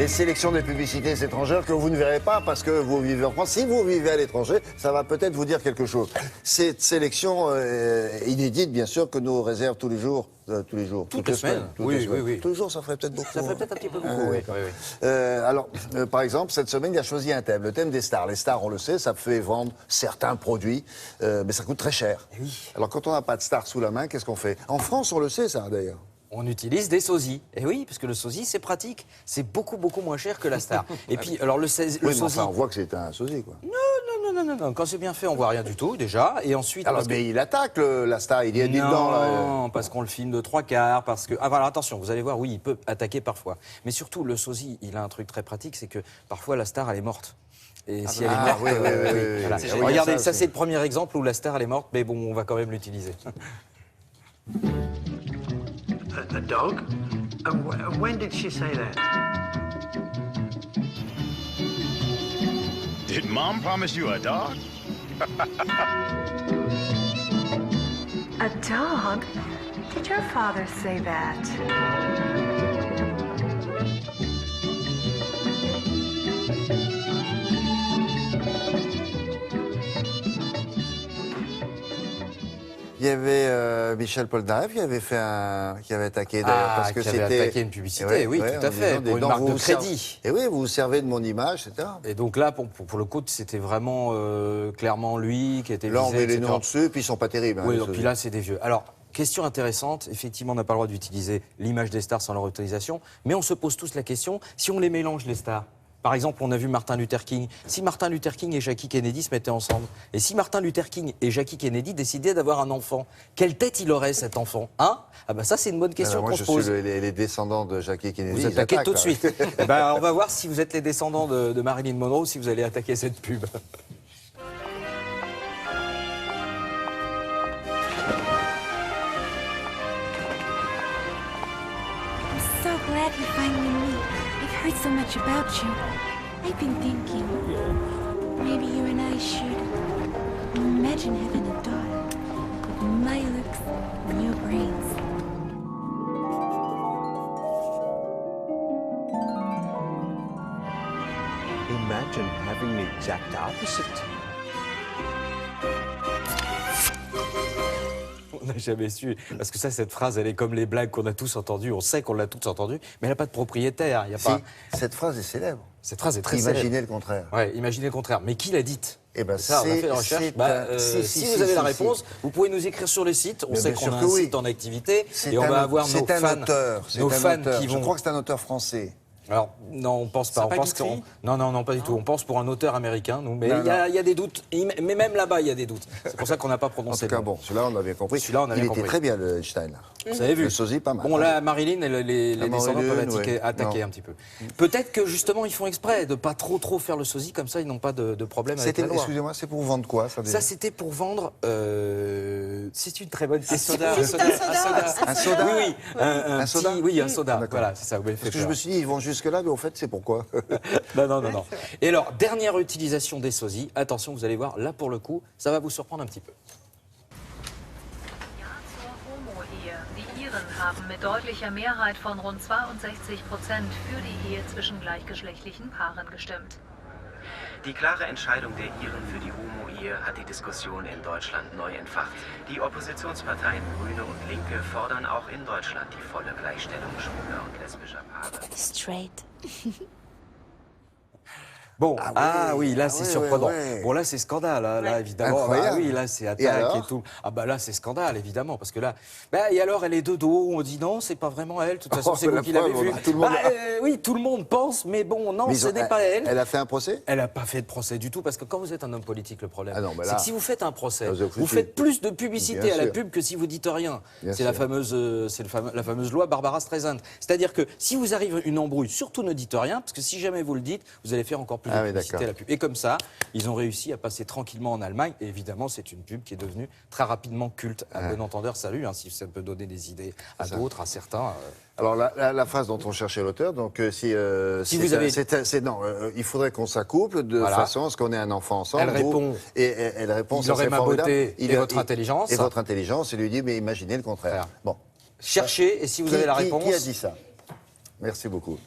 les sélections des publicités étrangères que vous ne verrez pas parce que vous vivez en France. Si vous vivez à l'étranger, ça va peut-être vous dire quelque chose. Cette sélection inédite, bien sûr, que nous réserve tous les jours. Toutes les semaines. Oui. Tous les jours, ça ferait peut-être beaucoup. Ça ferait peut-être un petit peu beaucoup, oui. Alors, par exemple, cette semaine, il a choisi un thème, le thème des stars. Les stars, on le sait, ça fait vendre certains produits, mais ça coûte très cher. Oui. Alors, quand on n'a pas de star sous la main, qu'est-ce qu'on fait? En France, on le sait, ça, d'ailleurs. On utilise des sosies. Et oui, parce que le sosie, c'est pratique. C'est beaucoup moins cher que la star. Et puis, alors, le sosie... Enfin, on voit que c'est un sosie, quoi. Non. Quand c'est bien fait, on voit rien du tout, déjà. Et ensuite... Alors, mais il attaque, la star, il y a dit dedans, là. Non, parce qu'on le filme de 3/4, parce que... Ah, voilà, attention, vous allez voir, oui, il peut attaquer parfois. Mais surtout, le sosie, il a un truc très pratique, c'est que parfois, la star, elle est morte. Et si elle est morte... oui. Voilà. Oui, Regardez, ça, aussi. c'est le premier exemple où la star, elle est morte, mais bon, on va quand même l'utiliser. A dog? When did she say that? Did Mom promise you a dog? A dog? Did your father say that? Il y avait Michel Polnareff qui avait attaqué d'ailleurs parce que qui avait c'était attaqué une publicité, oui, tout à fait, pour une marque de crédit. Et oui, vous vous servez de mon image, etc. Et donc là, pour le coup, c'était vraiment clairement lui qui était visé. Là, on met les etc. noms dessus, puis ils sont pas terribles. Oui, les puis là, c'est des vieux. Alors, question intéressante, effectivement, on n'a pas le droit d'utiliser l'image des stars sans leur autorisation, mais on se pose tous la question, si on les mélange, les stars. Par exemple, on a vu Martin Luther King. Si Martin Luther King et Jackie Kennedy se mettaient ensemble, et si Martin Luther King et Jackie Kennedy décidaient d'avoir un enfant, quelle tête il aurait, cet enfant, hein? Ah ben ça, c'est une bonne question moi, qu'on se pose. je suis les descendants de Jackie Kennedy. Vous attaquez tout de suite. Eh ben, on va voir si vous êtes les descendants de Marilyn Monroe ou si vous allez attaquer cette pub. I'm so glad we finally meet. I've heard so much about you. I've been thinking, maybe you and I should imagine having a daughter with my looks and your brains. Imagine having the exact opposite. On n'a jamais su. Parce que ça, cette phrase, elle est comme les blagues qu'on a tous entendues. On sait qu'on l'a tous entendue, mais elle n'a pas de propriétaire. Il y a pas... Cette phrase est célèbre. Cette phrase est très Imaginez célèbre. le contraire. Ouais, imaginez le contraire. Mais qui l'a dite? Eh ben, Ça, on a fait la recherche. Si vous avez la réponse, vous pouvez nous écrire sur le site. On sait qu'on a un site en activité et on va avoir nos fans qui vont... Je crois que c'est un auteur français. Alors, non, on pense pas. On pense qu'on... Non, pas du tout. On pense pour un auteur américain, nous. Mais il y a des doutes. Mais même là-bas, il y a des doutes. C'est pour ça qu'on n'a pas En prononcé tout cas, le nom. bon, celui-là, on avait compris. Celui-là, on avait Il compris. était très bien, le Einstein. Vous avez vu. Le sosie, pas mal. Bon, là, Marilyn, les descendants Marilyn, peuvent attaquer non. un petit peu. Peut-être que, justement, ils font exprès de pas trop faire le sosie, comme ça, ils n'ont pas de problème avec la loi. Excusez-moi, c'est pour vendre quoi, ça, déjà? Ça, c'était pour vendre... C'est une très bonne question. Un soda? Oui, Un soda? Oui, un soda. D'accord. Voilà, c'est ça. Vous m'avez fait Parce que je peur. me suis dit, ils vont jusque-là, mais au fait, c'est pourquoi? Non. Et alors, dernière utilisation des sosies. Attention, vous allez voir, là, pour le coup, ça va vous surprendre un petit peu. Ja zur Homo-Ehe. Die Iren haben mit deutlicher Mehrheit von rund 62% für die Ehe zwischen gleichgeschlechtlichen Paaren gestimmt. Die klare Entscheidung der Iren für die Homo-Ehe hat die Diskussion in Deutschland neu entfacht. Die Oppositionsparteien Grüne und Linke fordern auch in Deutschland die volle Gleichstellung schwuler und lesbischer Paare. Straight. Bon, oui, là c'est surprenant. ouais. Bon, là c'est scandale, là évidemment. Incroyable. Oui, là c'est Et attaque alors et tout. Ah bah là c'est scandale évidemment parce que là, et alors elle est de dos. On dit non, c'est pas vraiment elle. De toute façon, c'est vous qui l'avez vue. Tout le monde... Oui, tout le monde pense, mais bon, non, Mais ce n'est pas elle. Elle a fait un procès? Elle n'a pas fait de procès du tout parce que quand vous êtes un homme politique, le problème, là... c'est que si vous faites un procès, vous vous faites plus de publicité Bien à la sûr. pub que si vous dites rien. Bien C'est la sûr. la fameuse loi Barbara Streisand. C'est-à-dire que si vous arrive une embrouille, surtout ne dites rien parce que si jamais vous le dites, vous allez faire encore plus de publicité à la pub. Et comme ça, ils ont réussi à passer tranquillement en Allemagne. Et évidemment, c'est une pub qui est devenue très rapidement culte. À bon entendeur, salut, si ça peut donner des idées à d'autres, à certains. Alors la phrase dont on cherchait l'auteur, donc si vous avez... il faudrait qu'on s'accouple de façon à ce qu'on ait un enfant ensemble. Elle répond. Et elle répond. Il aurait ma beauté et votre intelligence. Et votre intelligence, et lui dit mais imaginez le contraire. Voilà. Bon. Cherchez et si vous avez la réponse. Qui a dit ça? Merci beaucoup.